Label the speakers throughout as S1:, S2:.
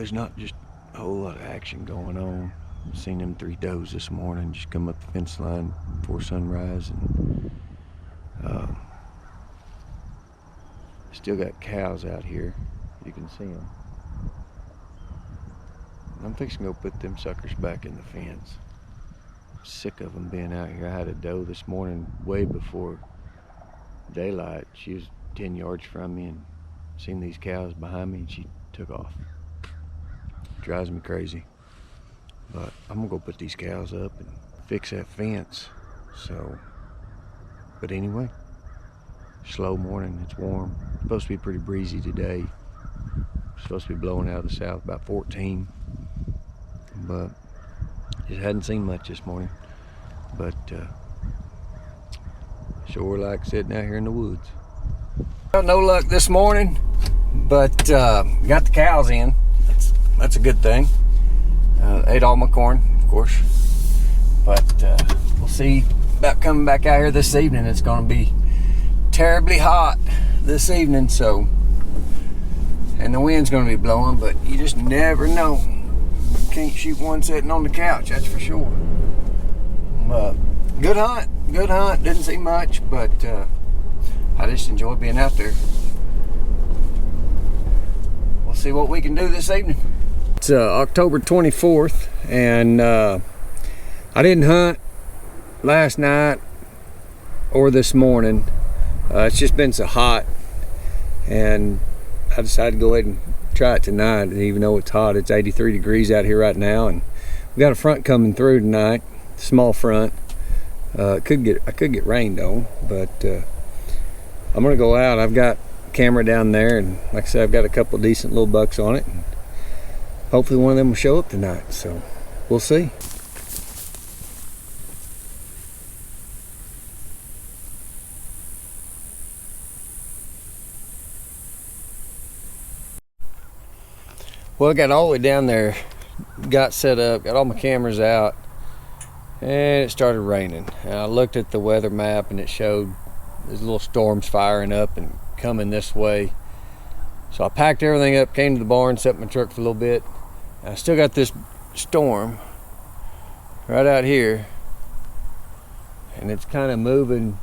S1: there's not just a whole lot of action going on. Seen them 3 does this morning just come up the fence line before sunrise, and still got cows out here. You can see them. I'm fixing to go put them suckers back in the fence. I'm sick of them being out here. I had a doe this morning way before daylight. She was 10 yards from me and seen these cows behind me, and she took off. Drives me crazy. But I'm gonna go put these cows up and fix that fence. So, but anyway, slow morning, it's warm. It's supposed to be pretty breezy today. It's supposed to be blowing out of the south about 14. But just hadn't seen much this morning. But sure like sitting out here in the woods. Well, no luck this morning, but got the cows in. That's a good thing. Ate all my corn, of course, but we'll see about coming back out here this evening. It's going to be terribly hot this evening, so, and the wind's going to be blowing, but you just never know. Can't shoot one sitting on the couch, that's for sure. But good hunt, didn't see much, but I just enjoy being out there. We'll see what we can do this evening. It's October 24th, and I didn't hunt last night or this morning. It's just been so hot, and I decided to go ahead and try it tonight. And even though it's hot, it's 83 degrees out here right now, and we got a front coming through tonight, small front. I could get rained on, but I'm gonna go out. I've got a camera down there, and like I said, I've got a couple of decent little bucks on it. And hopefully one of them will show up tonight, so we'll see. Well, I got all the way down there, got set up, got all my cameras out, and it started raining. And I looked at the weather map, and it showed there's little storms firing up and coming this way. So I packed everything up, came to the barn, set my truck for a little bit. I still got this storm right out here, and it's kind of moving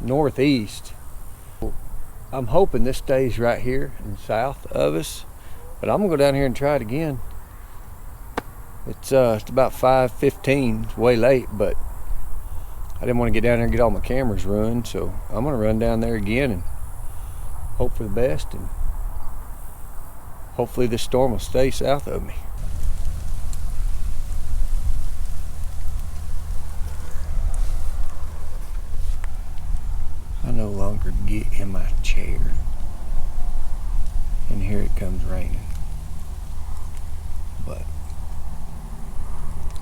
S1: northeast. I'm hoping this stays right here and south of us, but I'm gonna go down here and try it again. It's about 5:15. It's way late, but I didn't want to get down there and get all my cameras ruined, so I'm gonna run down there again and hope for the best, and hopefully this storm will stay south of me. I no longer get in my chair, and here it comes raining. But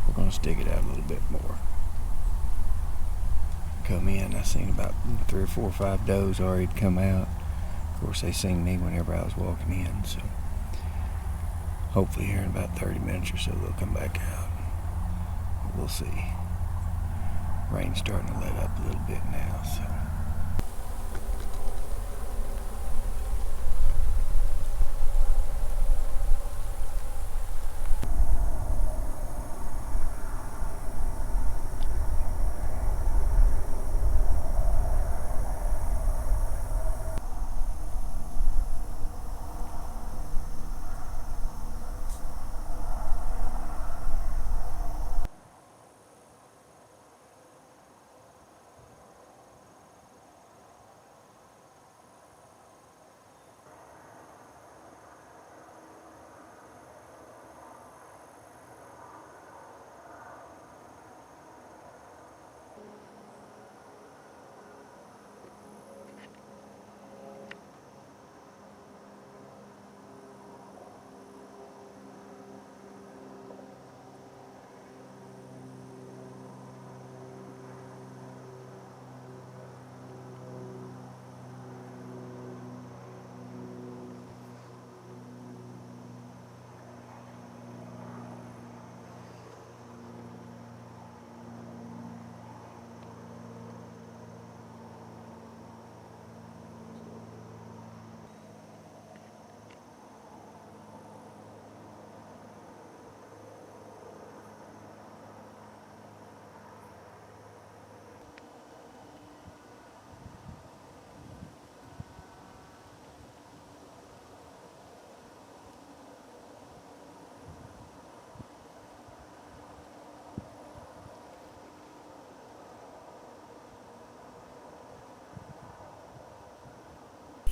S1: we're gonna stick it out a little bit more. Come in, I seen about 3 or 4 or 5 does already come out. Of course, they seen me whenever I was walking in, so hopefully here in about 30 minutes or so they'll come back out. But we'll see. Rain's starting to let up a little bit now, so.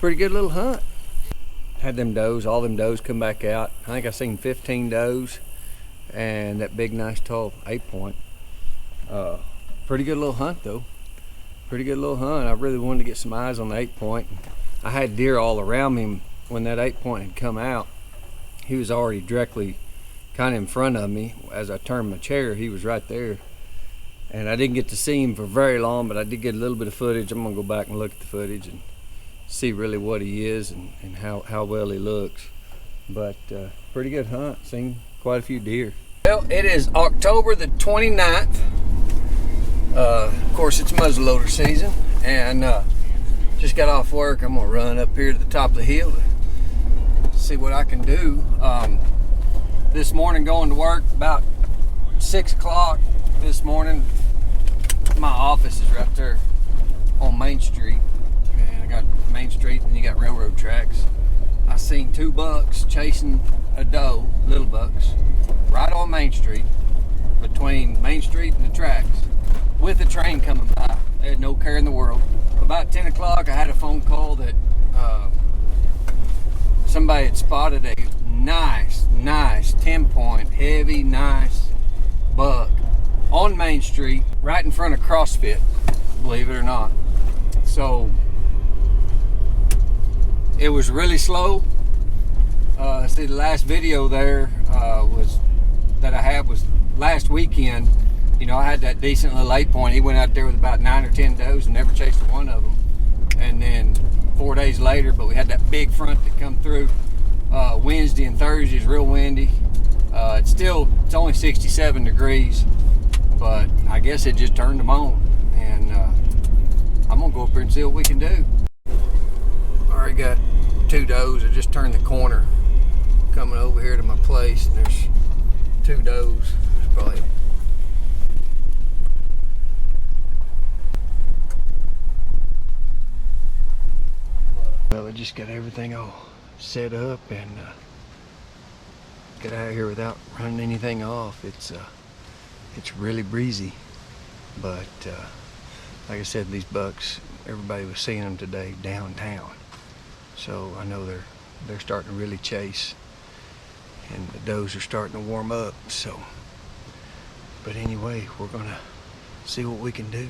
S1: pretty good little hunt. Had them does, all them does come back out. I think I seen 15 does and that big nice tall 8-point. Pretty good little hunt though. Pretty good little hunt. I really wanted to get some eyes on the 8-point. I had deer all around me when that 8-point had come out. He was already directly kind of in front of me. As I turned my chair, he was right there. And I didn't get to see him for very long, but I did get a little bit of footage. I'm gonna go back and look at the footage and see really what he is and how well he looks. But pretty good hunt. Seen quite a few deer. Well, it is October the 29th. Of course, it's muzzleloader season, and just got off work. I'm gonna run up here to the top of the hill to see what I can do. This morning, going to work about 6 o'clock this morning. My office is right there on Main Street, and I got Main Street, and you got railroad tracks. I seen 2 bucks chasing a doe, little bucks, right on Main Street, between Main Street and the tracks, with a train coming by. They had no care in the world. About 10 o'clock, I had a phone call that somebody had spotted a nice 10-point, heavy, nice buck on Main Street, right in front of CrossFit, believe it or not. So it was really slow. See, the last video there that I had was last weekend. You know, I had that decent little 8-point. He went out there with about 9 or 10 does and never chased one of them. And then 4 days later, but we had that big front that come through. Wednesday and Thursday is real windy. It's only 67 degrees, but I guess it just turned them on. And I'm gonna go up here and see what we can do. Already got 2 does. I just turned the corner coming over here to my place, and there's 2 does. There's probably well, I just got everything all set up and get out of here without running anything off. It's really breezy, but like I said, these bucks, everybody was seeing them today downtown, so I know they're starting to really chase, and the does are starting to warm up. So, but anyway, we're gonna see what we can do.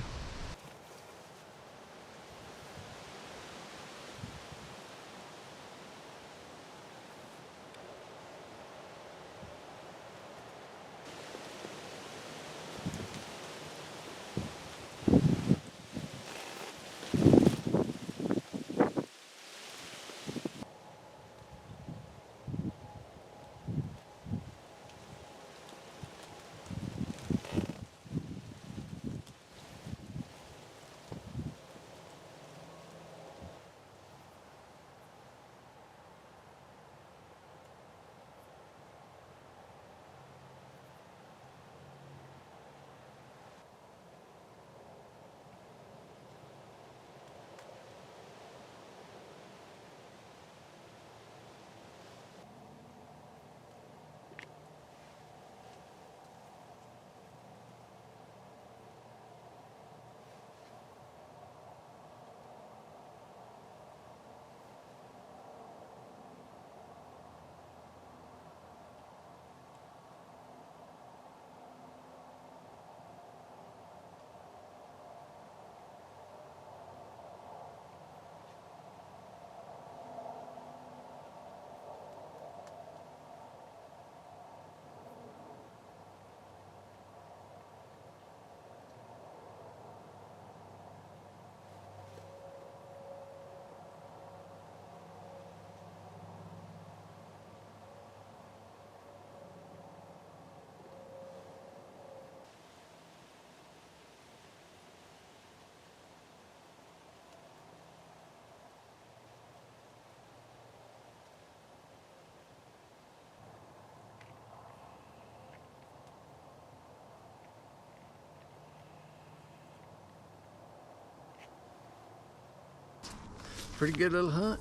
S1: Pretty good little hunt.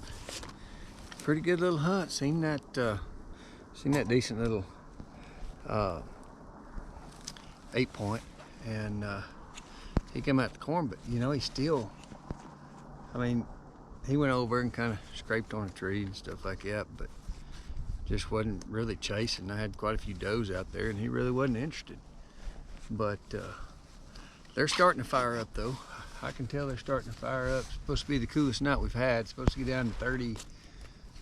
S1: Pretty good little hunt. Seen that decent little 8-point, and he came out the corn, but you know, he's still, I mean, he went over and kind of scraped on a tree and stuff like that, but just wasn't really chasing. I had quite a few does out there and he really wasn't interested. But they're starting to fire up though. I can tell they're starting to fire up. It's supposed to be the coolest night we've had. It's supposed to get down to 30,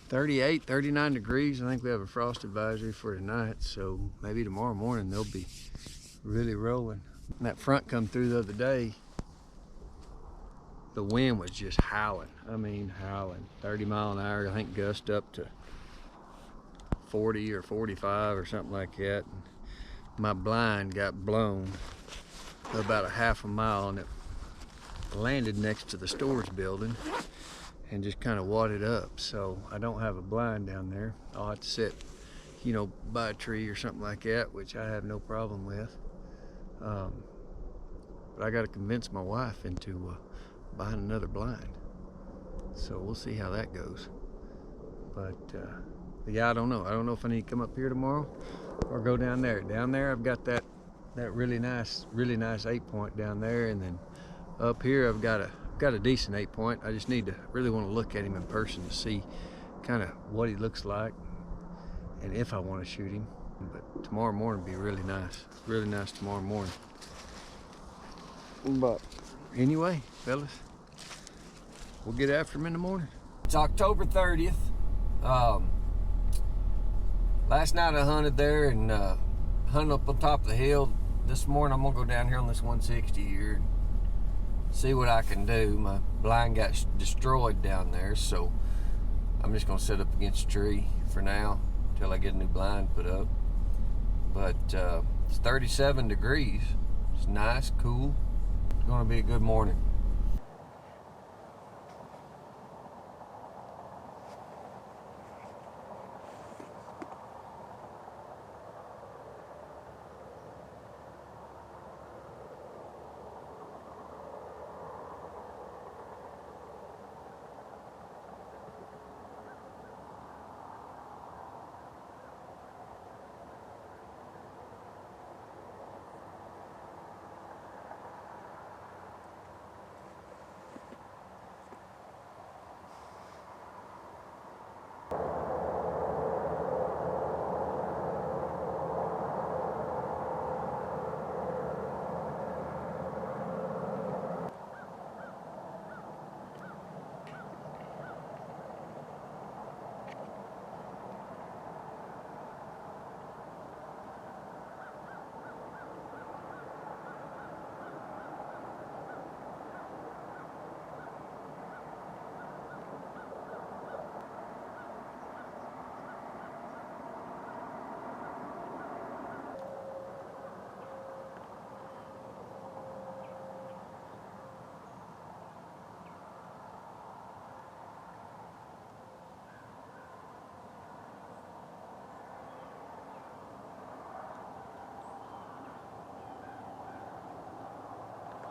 S1: 38, 39 degrees. I think we have a frost advisory for tonight, so maybe tomorrow morning they'll be really rolling. And that front come through the other day, the wind was just howling. I mean, howling. 30 mile an hour, I think gust up to 40 or 45 or something like that. And my blind got blown about a half a mile and it landed next to the storage building and just kind of wadded up. So I don't have a blind down there. I'll have to sit, you know, by a tree or something like that, which I have no problem with. But I got to convince my wife into buying another blind. So we'll see how that goes. But yeah, I don't know. I don't know if I need to come up here tomorrow or go down there. Down there I've got that really nice 8-point down there, and then up here I've got a decent 8-point. I just need to really want to look at him in person to see kind of what he looks like and if I want to shoot him. But tomorrow morning will be really nice tomorrow morning. But anyway, fellas, we'll get after him in the morning. It's October 30th. Last night I hunted there and hunted up on top of the hill. This morning I'm gonna go down here on this 160 here, see what I can do. My blind got destroyed down there, so I'm just gonna sit up against a tree for now until I get a new blind put up. But it's 37 degrees. It's nice, cool. It's gonna be a good morning.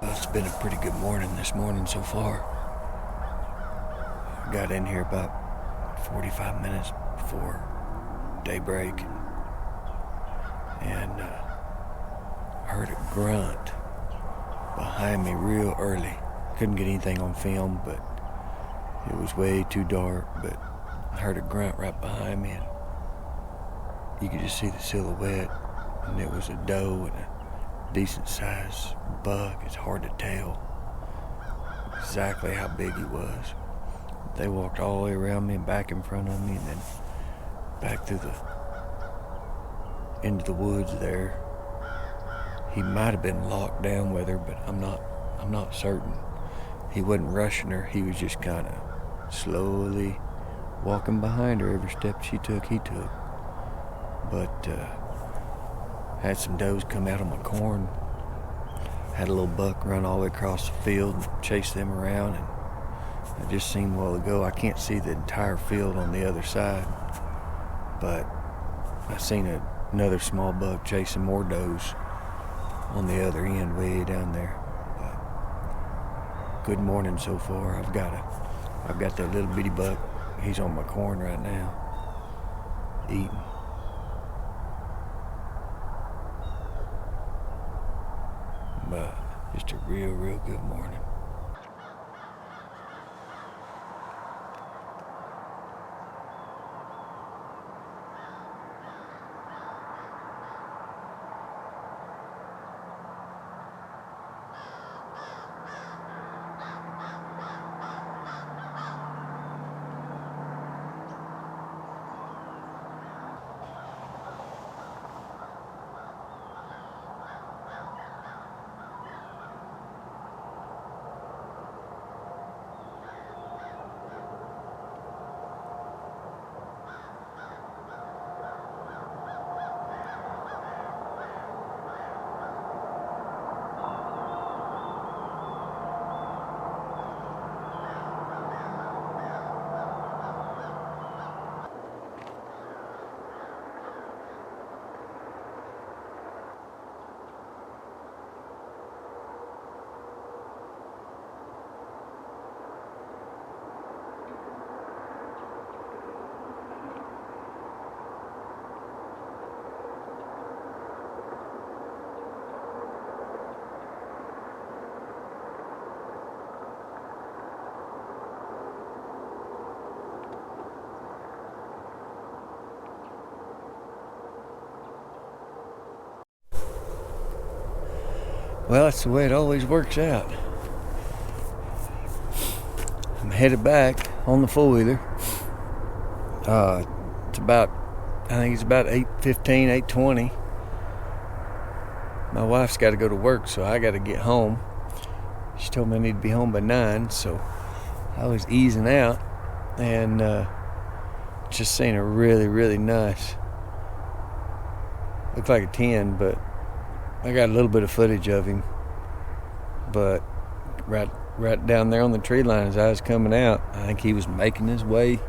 S1: It's been a pretty good morning this morning so far. I got in here about 45 minutes before daybreak and heard a grunt behind me real early. Couldn't get anything on film, but it was way too dark, but I heard a grunt right behind me and you could just see the silhouette, and it was a doe and a decent sized buck. It's hard to tell exactly how big he was. They walked all the way around me and back in front of me and then back through into the woods there. He might have been locked down with her, but I'm not certain. He wasn't rushing her. He was just kind of slowly walking behind her. Every step she took, he took. But had some does come out of my corn. Had a little buck run all the way across the field and chase them around, and I just seen a while ago. I can't see the entire field on the other side, but I seen another small buck chasing more does on the other end, way down there. But good morning so far. I've got that little bitty buck. He's on my corn right now, eating. But just a real good morning. Well, that's the way it always works out. I'm headed back on the four-wheeler. It's about, I think it's about 8:15, 8:20. My wife's got to go to work, so I got to get home. She told me I need to be home by 9, so I was easing out and just seeing a really, really nice. Looked like a 10, but I got a little bit of footage of him. But right down there on the tree line as I was coming out, I think he was making his way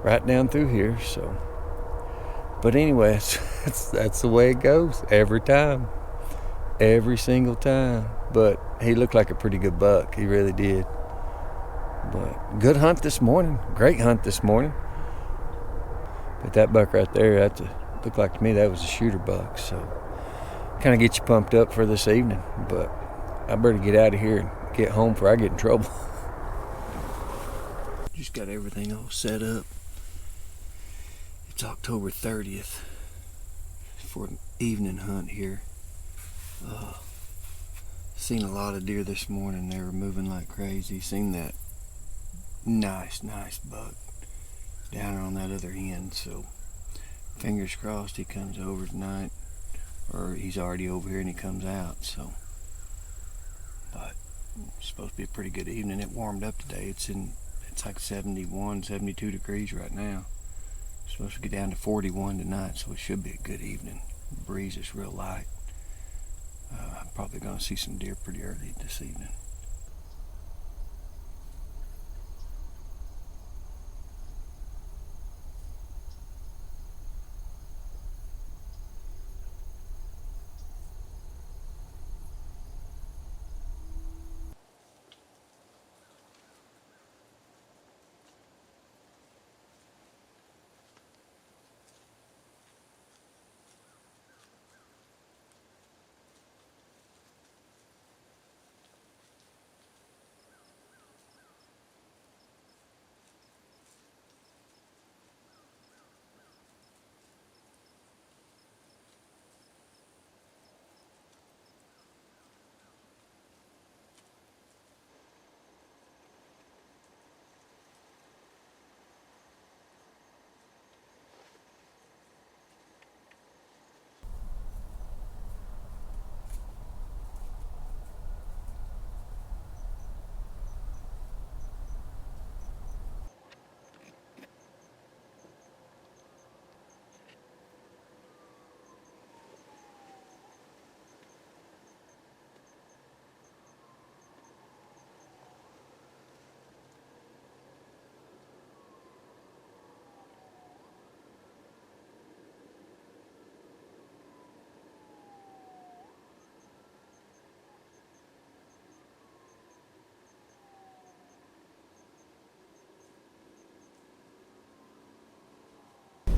S1: right down through here. So, but anyway, that's the way it goes every time, every single time. But he looked like a pretty good buck. He really did. But good hunt this morning. Great hunt this morning. But that buck right there, looked like to me that was a shooter buck. So kind of get you pumped up for this evening. But I better get out of here and get home before I get in trouble. Just got everything all set up. It's October 30th for an evening hunt here. Seen a lot of deer this morning. They were moving like crazy. Seen that nice buck down on that other end. So fingers crossed he comes over tonight, or he's already over here and he comes out. So, but it's supposed to be a pretty good evening. It warmed up today. It's like 71, 72 degrees right now. It's supposed to get down to 41 tonight, so it should be a good evening. The breeze is real light. I'm probably going to see some deer pretty early this evening.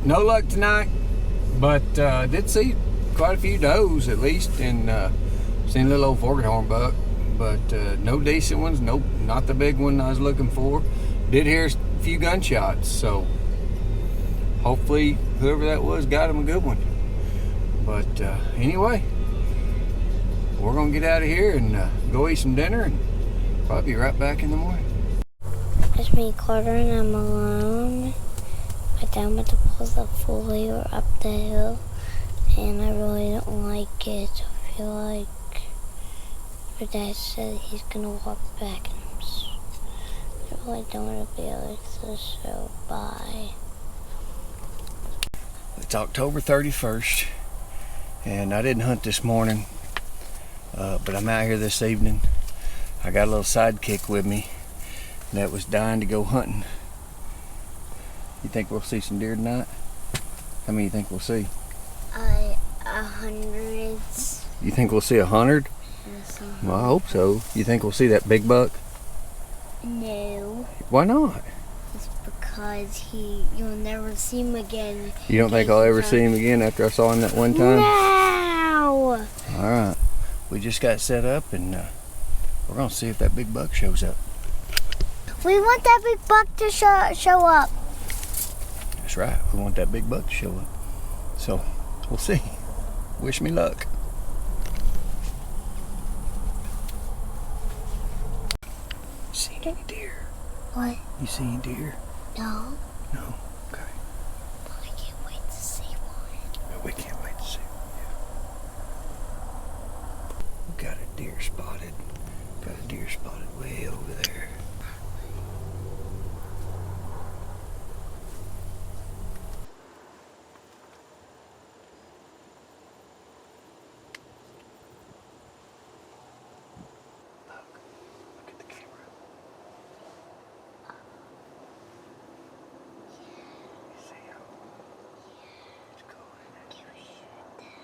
S1: No luck tonight, but did see quite a few does at least, and seen a little old forked-horn buck, but no decent ones. Nope, not the big one I was looking for. Did hear a few gunshots, so hopefully whoever that was got him a good one. But anyway, we're gonna get out of here and go eat some dinner, and probably be right back in the morning.
S2: It's me, Carter, and I'm alone. My dad went to pull the four-wheeler up the hill, and I really don't like it. I feel like my dad said he's gonna walk back, and I really don't want to be like this, so bye.
S1: It's October 31st, and I didn't hunt this morning, but I'm out here this evening. I got a little sidekick with me that was dying to go hunting. You think we'll see some deer tonight? How many you think we'll see?
S2: 100.
S1: You think we'll see 100?
S2: Yes,
S1: Well, I hope so. You think we'll see that big buck?
S2: No.
S1: Why not?
S2: It's because you'll never see him again.
S1: You don't think I'll ever see him again after I saw him that one time?
S2: No!
S1: Alright. We just got set up, and we're going to see if that big buck shows up.
S2: We want that big buck to show up.
S1: That's right. We want that big buck to show up. So, we'll see. Wish me luck.
S2: What?
S1: You see any deer?
S2: No.
S1: No? Okay.
S2: But I can't wait to see one.
S1: We can't wait to see one. Yeah. We got a deer spotted. Got a deer spotted way over there. Look at the camera. You see him? It's cool, isn't it?
S2: Can we shoot them?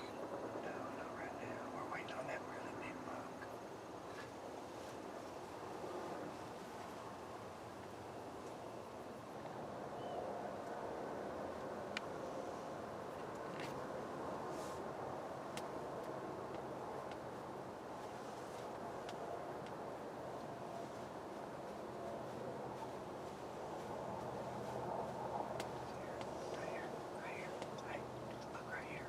S1: No, not right now. We're waiting on that really big buck. Right here. Hey, look right here.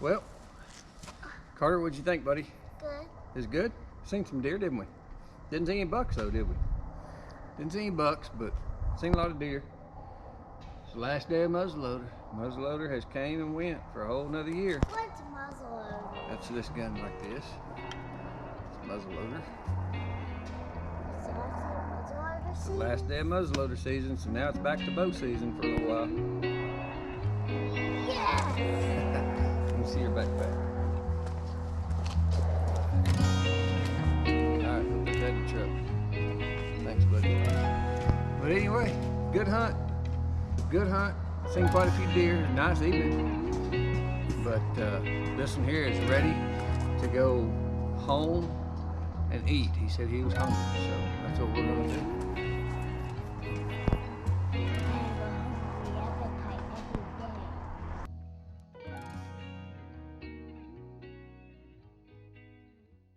S1: Well, Carter, what'd you think, buddy?
S2: Good.
S1: It's good? Seen some deer, didn't we? Didn't see any bucks though, did we? Didn't see any bucks, but seen a lot of deer. It's the last day of muzzleloader. Muzzleloader has came and went for a whole nother year.
S2: What's muzzleloader?
S1: That's this gun like this. It's muzzleloader.
S2: Muzzleloader
S1: It's the
S2: season?
S1: last day of muzzleloader season, so now it's back to bow season for a little while.
S2: Yes!
S1: Let me see your backpack. Alright, we'll put that in the truck. Thanks, buddy. But anyway, good hunt. Good hunt. Seen quite a few deer. Nice evening. But this one here is ready to go home and eat. He said he was hungry, so that's what we're going to do.